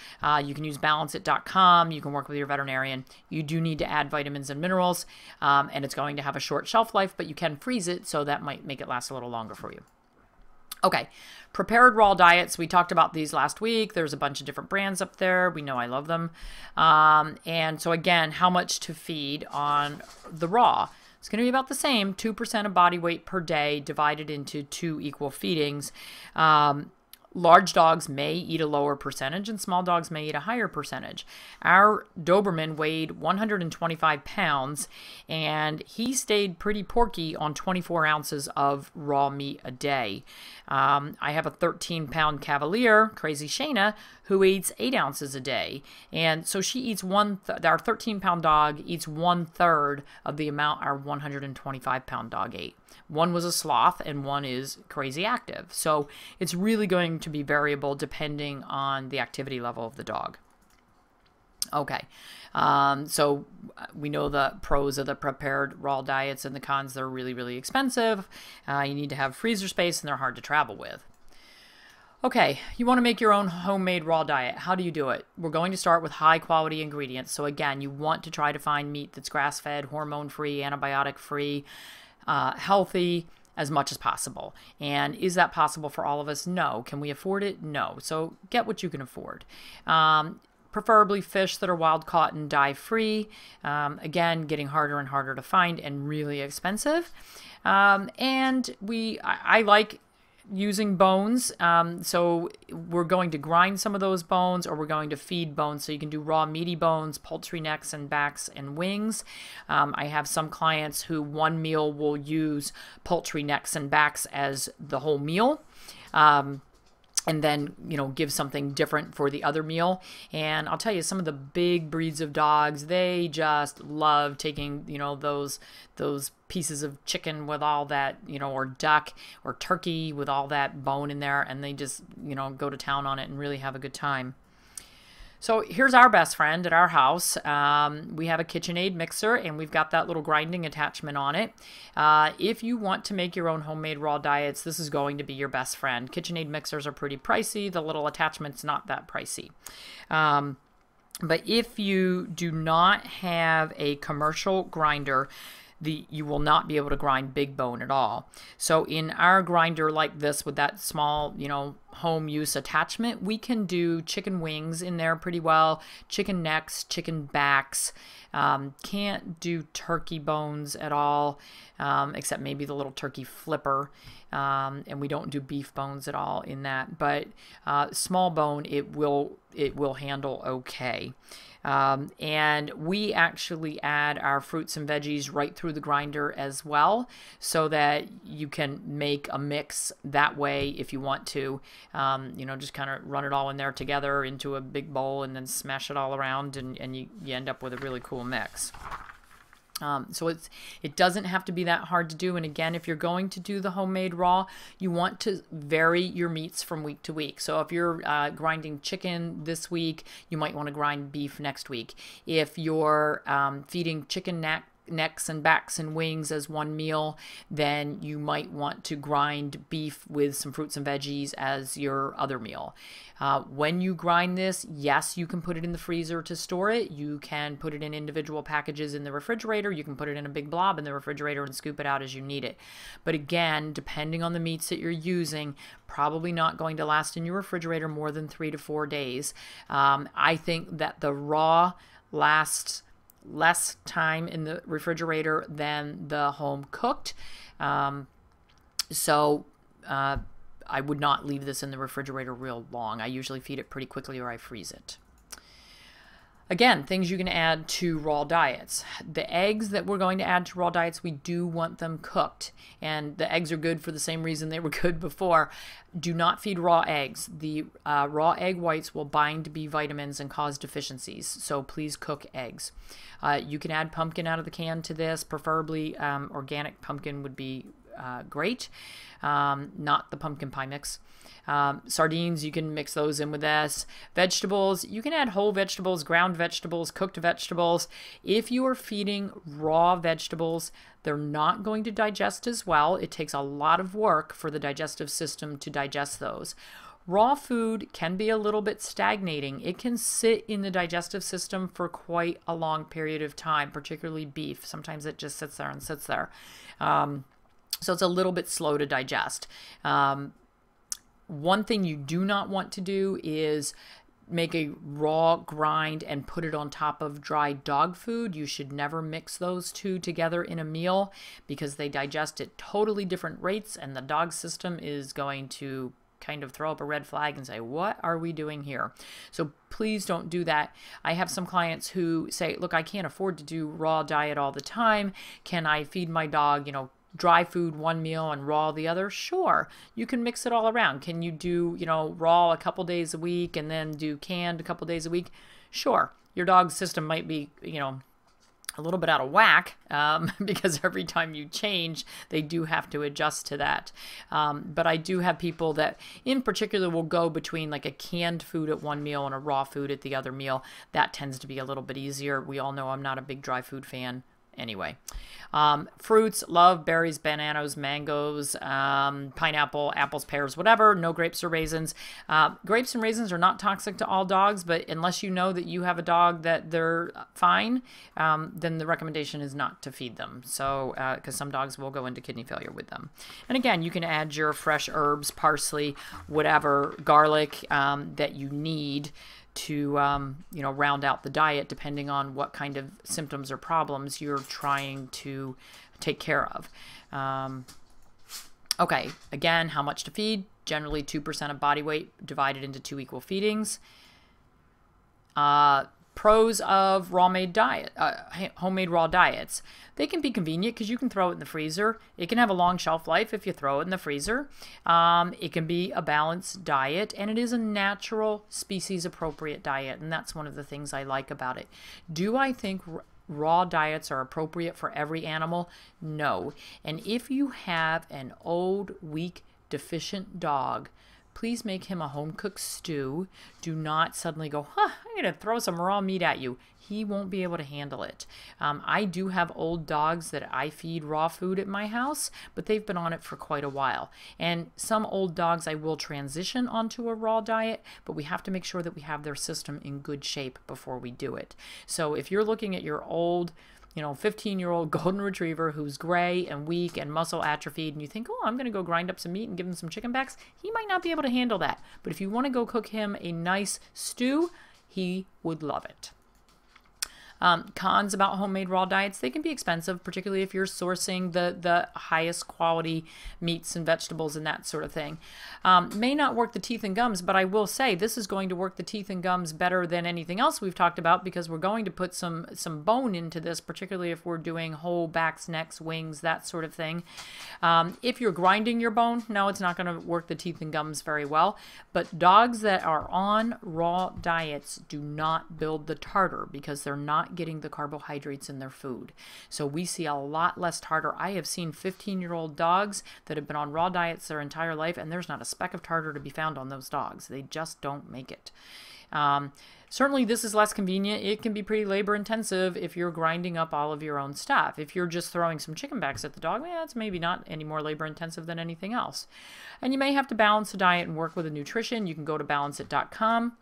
you can use balanceit.com, you can work with your veterinarian. You do need to add vitamins and minerals, and it's going to have a short shelf life, but you can freeze it, so that might make it last a little longer for you. Okay, prepared raw diets. We talked about these last week. There's a bunch of different brands up there. We know I love them. And so again, how much to feed on the raw? It's going to be about the same, 2% of body weight per day divided into 2 equal feedings. Large dogs may eat a lower percentage and small dogs may eat a higher percentage. Our Doberman weighed 125 pounds and he stayed pretty porky on 24 ounces of raw meat a day. I have a 13-pound Cavalier, Crazy Shayna, who eats 8 ounces a day. And so she eats our 13-pound dog eats 1/3 of the amount our 125-pound dog ate. One was a sloth and one is crazy active. So it's really going to be variable depending on the activity level of the dog. Okay, so we know the pros of the prepared raw diets and the cons. They're really, really expensive. You need to have freezer space and they're hard to travel with. Okay, you want to make your own homemade raw diet. How do you do it? We're going to start with high quality ingredients. So again, you want to try to find meat that's grass-fed, hormone-free, antibiotic-free, healthy as much as possible. And is that possible for all of us? No. Can we afford it? No. So get what you can afford. Preferably fish that are wild caught and dye free. Again, getting harder and harder to find and really expensive. And I like using bones. So we're going to grind some of those bones or we're going to feed bones. So you can do raw meaty bones, poultry necks and backs and wings. I have some clients who one meal will use poultry necks and backs as the whole meal. And then, give something different for the other meal. And I'll tell you, some of the big breeds of dogs, they just love taking, those pieces of chicken with all that, or duck or turkey with all that bone in there. And they just, go to town on it and really have a good time. So here's our best friend at our house. We have a KitchenAid mixer and we've got that little grinding attachment on it. If you want to make your own homemade raw diets, this is going to be your best friend. KitchenAid mixers are pretty pricey. The little attachment's not that pricey. But if you do not have a commercial grinder, you will not be able to grind big bone at all. So in our grinder like this with that small, home use attachment, we can do chicken wings in there pretty well, chicken necks, chicken backs. Can't do turkey bones at all, except maybe the little turkey flipper. And we don't do beef bones at all in that, but small bone, it will handle okay. And we actually add our fruits and veggies right through the grinder as well, so that you can make a mix that way if you want to. Just kind of run it all in there together into a big bowl and then smash it all around and you end up with a really cool mix. So it doesn't have to be that hard to do. And again, if you're going to do the homemade raw, you want to vary your meats from week to week. So if you're grinding chicken this week, you might want to grind beef next week. If you're feeding chicken necks and backs and wings as one meal, then you might want to grind beef with some fruits and veggies as your other meal. When you grind this, yes, you can put it in the freezer to store it. You can put it in individual packages in the refrigerator. You can put it in a big blob in the refrigerator and scoop it out as you need it. But again, depending on the meats that you're using, probably not going to last in your refrigerator more than 3 to 4 days. I think that the raw lasts less time in the refrigerator than the home cooked. So I would not leave this in the refrigerator real long. I usually feed it pretty quickly or I freeze it. Again, things you can add to raw diets. The eggs that we're going to add to raw diets, we do want them cooked. And the eggs are good for the same reason they were good before. Do not feed raw eggs. The raw egg whites will bind B vitamins and cause deficiencies. So please cook eggs. You can add pumpkin out of the can to this. Preferably organic pumpkin would be great. Not the pumpkin pie mix. Sardines, you can mix those in with this. Vegetables, you can add whole vegetables, ground vegetables, cooked vegetables. If you are feeding raw vegetables, they're not going to digest as well. It takes a lot of work for the digestive system to digest those. Raw food can be a little bit stagnating. It can sit in the digestive system for quite a long period of time, particularly beef. Sometimes it just sits there and sits there. So it's a little bit slow to digest. One thing you do not want to do is make a raw grind and put it on top of dry dog food. You should never mix those two together in a meal because they digest at totally different rates, and the dog system is going to kind of throw up a red flag and say, what are we doing here? So please don't do that. I have some clients who say, look, I can't afford to do raw diet all the time. Can I feed my dog, dry food one meal and raw the other? Sure. You can mix it all around. Can you do, raw a couple days a week and then do canned a couple days a week? Sure. Your dog's system might be, a little bit out of whack because every time you change, they do have to adjust to that. But I do have people that in particular will go between like a canned food at one meal and a raw food at the other meal. That tends to be a little bit easier. We all know I'm not a big dry food fan. Anyway, fruits, love berries, bananas, mangoes, pineapple, apples, pears, whatever. No grapes or raisins. Grapes and raisins are not toxic to all dogs, but unless you know that you have a dog that they're fine, then the recommendation is not to feed them. So, because some dogs will go into kidney failure with them. And again, you can add your fresh herbs, parsley, whatever, garlic that you need to round out the diet depending on what kind of symptoms or problems you're trying to take care of. Okay, again, how much to feed? Generally 2% of body weight divided into 2 equal feedings. Pros of homemade raw diets. They can be convenient because you can throw it in the freezer. It can have a long shelf life if you throw it in the freezer. It can be a balanced diet, and it is a natural, species-appropriate diet, and that's one of the things I like about it. Do I think raw diets are appropriate for every animal? No. And if you have an old, weak, deficient dog, please make him a home-cooked stew. Do not suddenly go, I'm going to throw some raw meat at you. He won't be able to handle it. I do have old dogs that I feed raw food at my house, but they've been on it for quite a while. And some old dogs I will transition onto a raw diet, but we have to make sure that we have their system in good shape before we do it. So if you're looking at your old 15-year-old golden retriever who's gray and weak and muscle atrophied, and you think, I'm going to go grind up some meat and give him some chicken backs, he might not be able to handle that. But if you want to go cook him a nice stew, he would love it. Cons about homemade raw diets: they can be expensive, particularly if you're sourcing the highest quality meats and vegetables and that sort of thing. May not work the teeth and gums, but I will say this is going to work the teeth and gums better than anything else we've talked about, because we're going to put some bone into this, particularly if we're doing whole backs, necks, wings, that sort of thing. If you're grinding your bone, no, it's not going to work the teeth and gums very well. But dogs that are on raw diets do not build the tartar because they're not getting the carbohydrates in their food. So we see a lot less tartar. I have seen 15-year-old dogs that have been on raw diets their entire life, and there's not a speck of tartar to be found on those dogs. They just don't make it. Certainly this is less convenient. It can be pretty labor intensive if you're grinding up all of your own stuff. If you're just throwing some chicken backs at the dog, it's maybe not any more labor intensive than anything else. And you may have to balance the diet and work with a nutrition. You can go to balanceit.com.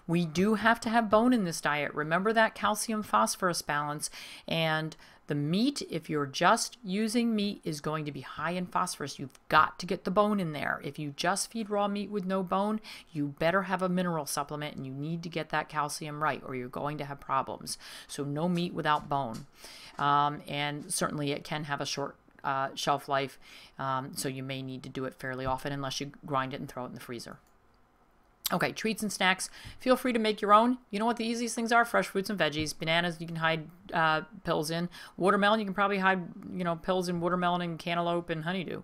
We do have to have bone in this diet. Remember that calcium-phosphorus balance. And the meat, if you're just using meat, is going to be high in phosphorus. You've got to get the bone in there. If you just feed raw meat with no bone, you better have a mineral supplement, and you need to get that calcium right, or you're going to have problems. So no meat without bone. And certainly it can have a short shelf life, so you may need to do it fairly often unless you grind it and throw it in the freezer. Okay, treats and snacks. Feel free to make your own. You know what the easiest things are? Fresh fruits and veggies. Bananas you can hide pills in. Watermelon, you can probably hide pills in watermelon and cantaloupe and honeydew.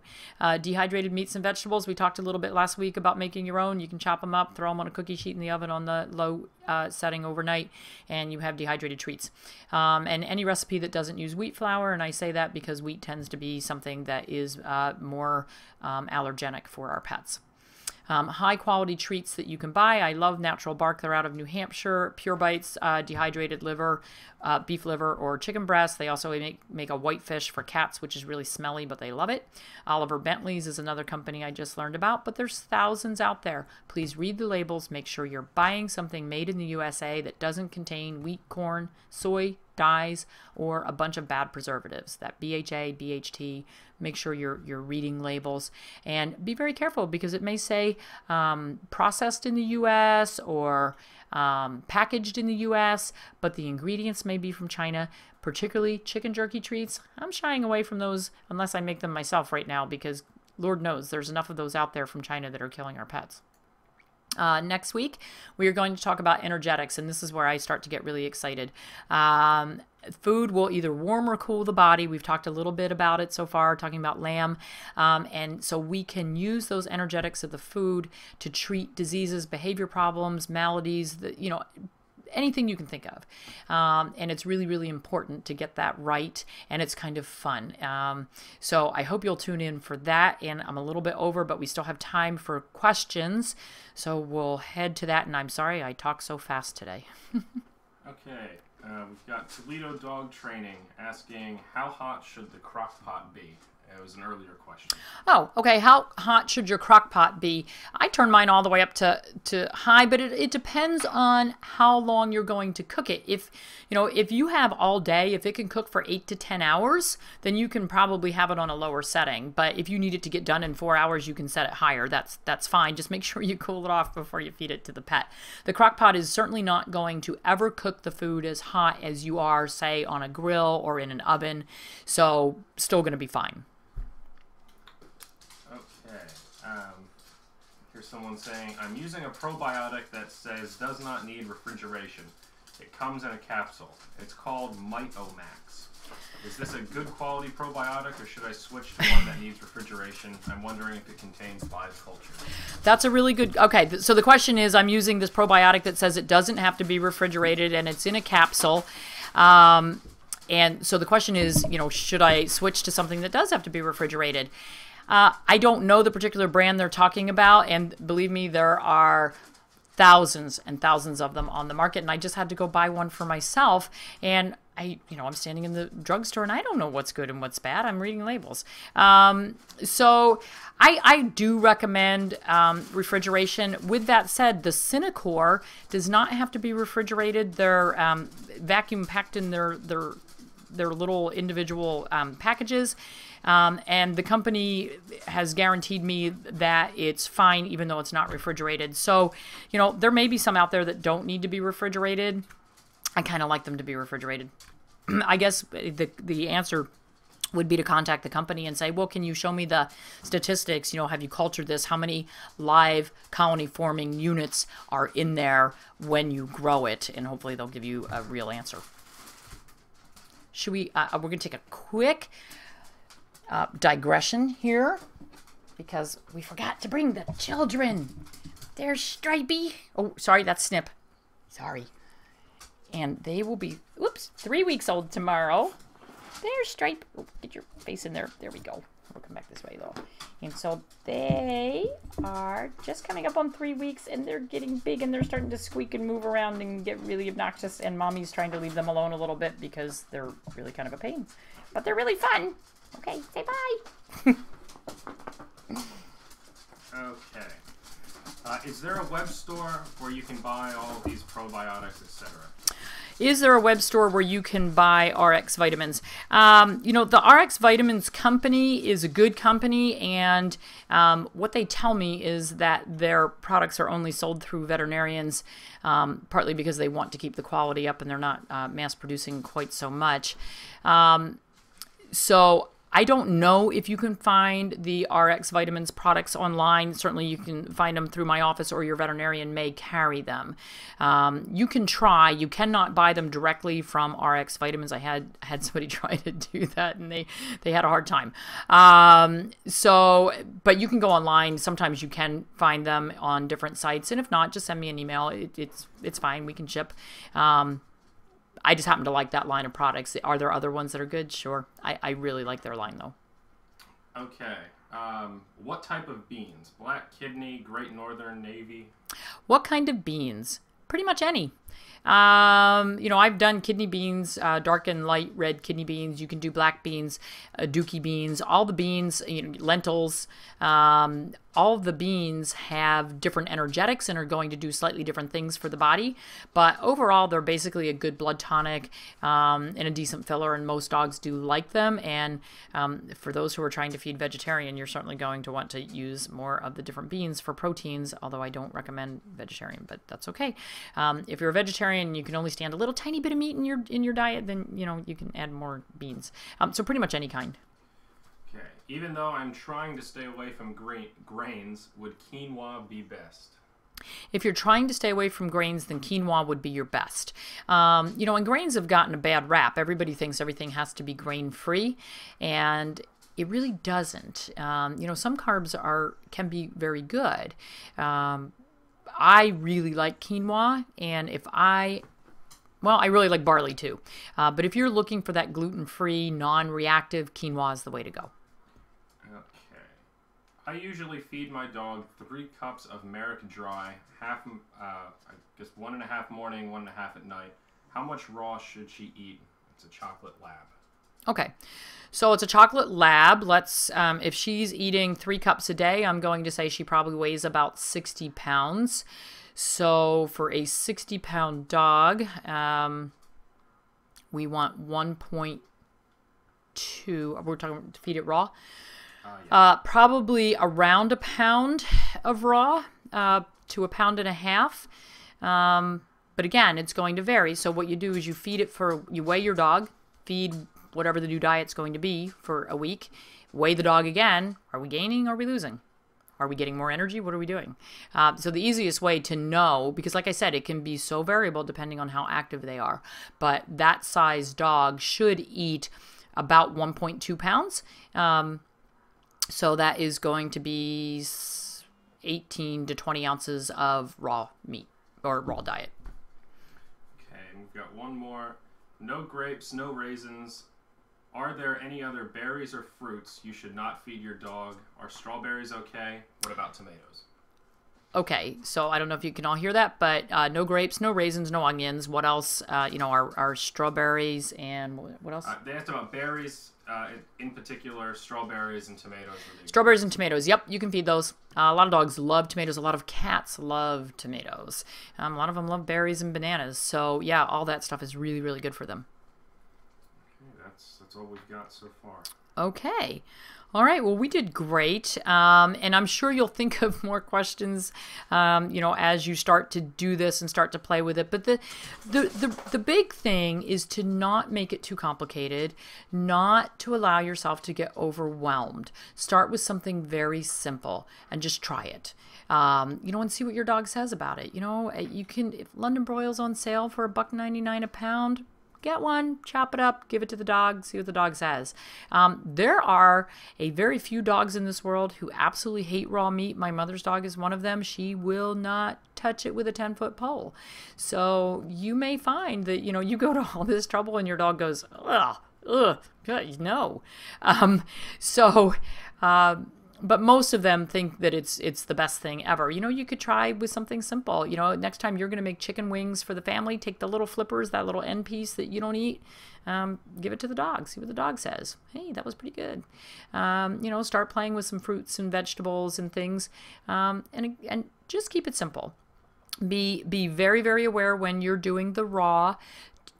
Dehydrated meats and vegetables. We talked a little bit last week about making your own. You can chop them up, throw them on a cookie sheet in the oven on the low setting overnight, and you have dehydrated treats. And any recipe that doesn't use wheat flour, and I say that because wheat tends to be something that is more allergenic for our pets. High quality treats that you can buy. I love Natural Bark. They're out of New Hampshire. Pure Bites, dehydrated liver, beef liver or chicken breast. They also make a whitefish for cats, which is really smelly, but they love it. Oliver Bentley's is another company I just learned about, but there's thousands out there. Please read the labels. Make sure you're buying something made in the USA that doesn't contain wheat, corn, soy, dyes or a bunch of bad preservatives, that BHA, BHT. Make sure you're reading labels, and be very careful because it may say processed in the U.S. or packaged in the U.S., but the ingredients may be from China, particularly chicken jerky treats. I'm shying away from those unless I make them myself right now, because Lord knows there's enough of those out there from China that are killing our pets. Next week, we are going to talk about energetics, and this is where I start to get really excited. Food will either warm or cool the body. We've talked a little bit about it so far, talking about lamb. And so we can use those energetics of the food to treat diseases, behavior problems, maladies, anything you can think of. And it's really, really important to get that right, and it's kind of fun. So I hope you'll tune in for that, and I'm a little bit over, but we still have time for questions. So we'll head to that, and I'm sorry I talk so fast today. Okay, we've got Toledo Dog Training asking, how hot should the crock pot be? It was an earlier question. Oh, okay. How hot should your crock pot be? I turn mine all the way up to high, but it depends on how long you're going to cook it. If you have all day, if it can cook for 8 to 10 hours, then you can probably have it on a lower setting. But if you need it to get done in 4 hours, you can set it higher. That's fine. Just make sure you cool it off before you feed it to the pet. The crock pot is certainly not going to ever cook the food as hot as you are, say, on a grill or in an oven. So still going to be fine. Here's someone saying, I'm using a probiotic that says does not need refrigeration. It comes in a capsule. It's called Mitomax. Is this a good quality probiotic, or should I switch to one that needs refrigeration? I'm wondering if it contains live culture. That's a really good, okay, so the question is, I'm using this probiotic that says it doesn't have to be refrigerated and it's in a capsule. And so the question is, should I switch to something that does have to be refrigerated? I don't know the particular brand they're talking about, and believe me, there are thousands and thousands of them on the market, and I just had to go buy one for myself, and I'm standing in the drugstore, and I don't know what's good and what's bad. I'm reading labels. So I do recommend refrigeration. With that said, the Cinecore does not have to be refrigerated. They're vacuum packed in their little individual packages. And the company has guaranteed me that it's fine even though it's not refrigerated. So, there may be some out there that don't need to be refrigerated. I kind of like them to be refrigerated. I guess the answer would be to contact the company and say, well, can you show me the statistics? Have you cultured this? How many live colony forming units are in there when you grow it? And hopefully they'll give you a real answer. Should we, we're going to take a quick digression here because we forgot to bring the children. There's Stripey. Oh, sorry, that's Snip. Sorry. And they will be, 3 weeks old tomorrow. There's Stripe. Oh, get your face in there. There we go. We'll come back this way, though. And so they are just coming up on 3 weeks, and they're getting big, and they're starting to squeak and move around and get really obnoxious, and Mommy's trying to leave them alone a little bit because they're really kind of a pain. But they're really fun. Okay, say bye. Okay. Is there a web store where you can buy all of these probiotics, etc.? Is there a web store where you can buy RX vitamins? The RX Vitamins company is a good company, and what they tell me is that their products are only sold through veterinarians, partly because they want to keep the quality up and they're not mass producing quite so much. So I don't know if you can find the RX Vitamins products online. Certainly you can find them through my office, or your veterinarian may carry them. You can try. You cannot buy them directly from RX Vitamins. I had somebody try to do that, and they had a hard time. But you can go online. Sometimes you can find them on different sites, and if not, just send me an email. It's fine. We can ship. I just happen to like that line of products. Are there other ones that are good? Sure. I really like their line, though. Okay. What type of beans? Black kidney, Great Northern, Navy? What kind of beans? Pretty much any. I've done kidney beans, dark and light red kidney beans. You can do black beans, dookie beans, all the beans, lentils, all of the beans have different energetics and are going to do slightly different things for the body. But overall, they're basically a good blood tonic and a decent filler, and most dogs do like them. And for those who are trying to feed vegetarian, you're certainly going to want to use more of the different beans for proteins, although I don't recommend vegetarian, but that's okay. If you're a vegetarian, you can only stand a little tiny bit of meat in your diet, then you can add more beans. So pretty much any kind. Okay. Even though I'm trying to stay away from grains, would quinoa be best? If you're trying to stay away from grains, then quinoa would be your best. And grains have gotten a bad rap. Everybody thinks everything has to be grain-free, and it really doesn't. Some carbs can be very good. I really like quinoa, and I really like barley too. But if you're looking for that gluten-free, non-reactive, quinoa is the way to go. Okay. I usually feed my dog 3 cups of American Dry, I guess 1.5 morning, 1.5 at night. How much raw should she eat? It's a chocolate lab. Okay, so it's a chocolate lab. If she's eating 3 cups a day, I'm going to say she probably weighs about 60 pounds. So for a 60-pound dog, we want 1.2. We're talking to feed it raw. Yeah. Probably around a pound of raw to a pound and a half. But again, it's going to vary. So what you do is you weigh your dog, feed whatever the new diet's going to be for a week, weigh the dog again. Are we gaining? Are we losing? Are we getting more energy? What are we doing? So the easiest way to know, because like I said, it can be so variable depending on how active they are, but that size dog should eat about 1.2 pounds. So that is going to be 18 to 20 ounces of raw meat or raw diet. Okay, and we've got one more. No grapes, no raisins. Are there any other berries or fruits you should not feed your dog? Are strawberries okay? What about tomatoes? Okay, so I don't know if you can all hear that, but no grapes, no raisins, no onions. What else? Our strawberries and what else? They asked about berries, in particular, strawberries and tomatoes. Strawberries and tomatoes. Yep, you can feed those. A lot of dogs love tomatoes. A lot of cats love tomatoes. A lot of them love berries and bananas. So yeah, all that stuff is really, really good for them. Okay, that's all we've got so far. Okay. All right, well, we did great, and I'm sure you'll think of more questions, as you start to do this and start to play with it. But the big thing is to not make it too complicated, not to allow yourself to get overwhelmed. Start with something very simple and just try it. And see what your dog says about it. If London broil's on sale for $1.99 a pound, get one, chop it up, give it to the dog, see what the dog says. There are a very few dogs in this world who absolutely hate raw meat. My mother's dog is one of them. She will not touch it with a 10-foot pole. So you may find that, you go to all this trouble and your dog goes, ugh, God, no. But most of them think that it's the best thing ever. You could try with something simple. Next time you're going to make chicken wings for the family, take the little flippers, that little end piece that you don't eat, give it to the dog. See what the dog says. Hey, that was pretty good. Start playing with some fruits and vegetables and things, and just keep it simple. Be very, very aware when you're doing the raw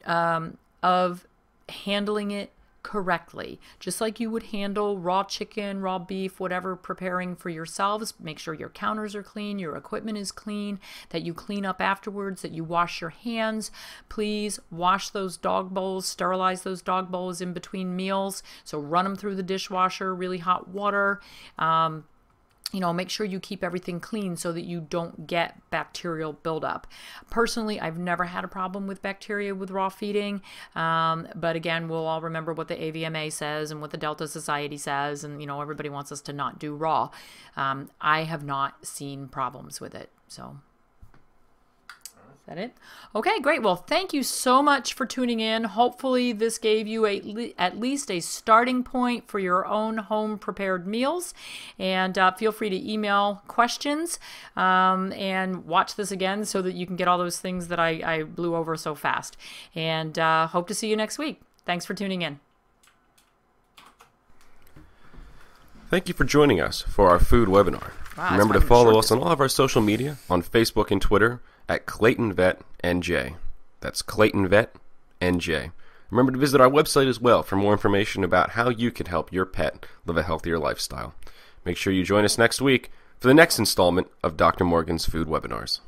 of handling it correctly, just like you would handle raw chicken, raw beef, whatever, preparing for yourselves. Make sure your counters are clean, your equipment is clean, that you clean up afterwards, that you wash your hands. Please wash those dog bowls, sterilize those dog bowls in between meals. So run them through the dishwasher, really hot water. Make sure you keep everything clean so that you don't get bacterial buildup. Personally, I've never had a problem with bacteria with raw feeding. But again, we'll all remember what the AVMA says and what the Delta Society says. And, everybody wants us to not do raw. I have not seen problems with it. So is that it? Okay, great. Well, thank you so much for tuning in. Hopefully this gave you at least a starting point for your own home prepared meals. And feel free to email questions and watch this again so that you can get all those things that I blew over so fast. And hope to see you next week. Thanks for tuning in. Thank you for joining us for our food webinar. Wow, Remember to follow us on all of our social media on Facebook and Twitter at ClaytonVetNJ. That's ClaytonVetNJ. Remember to visit our website as well for more information about how you can help your pet live a healthier lifestyle. Make sure you join us next week for the next installment of Dr. Morgan's Food Webinars.